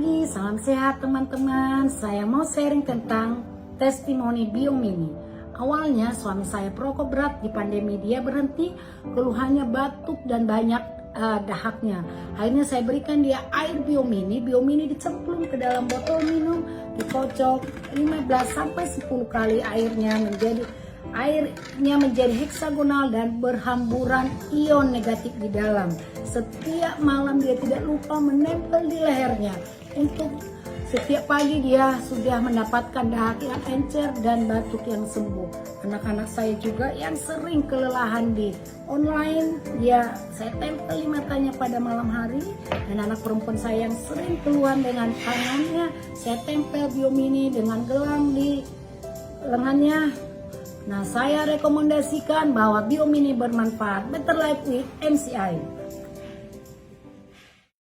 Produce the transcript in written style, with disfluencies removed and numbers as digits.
pagi, salam sehat teman-teman. Saya mau sharing tentang testimoni Biomini. Awalnya suami saya perokok berat, di pandemi dia berhenti, keluhannya batuk dan banyak dahaknya. Akhirnya saya berikan dia air Biomini. Biomini dicemplung ke dalam botol minum, dikocok 15 sampai 10 kali airnya menjadi heksagonal dan berhamburan ion negatif di dalam. Setiap malam dia tidak lupa menempel di lehernya. Untuk setiap pagi dia sudah mendapatkan dahak yang encer dan batuk yang sembuh. Anak-anak saya juga yang sering kelelahan di online, saya tempel di matanya pada malam hari. Dan anak perempuan saya yang sering keluhan dengan tangannya, saya tempel Biomini dengan gelang di lengannya. Nah, saya rekomendasikan bahwa Biomini bermanfaat. Better Life with MCI.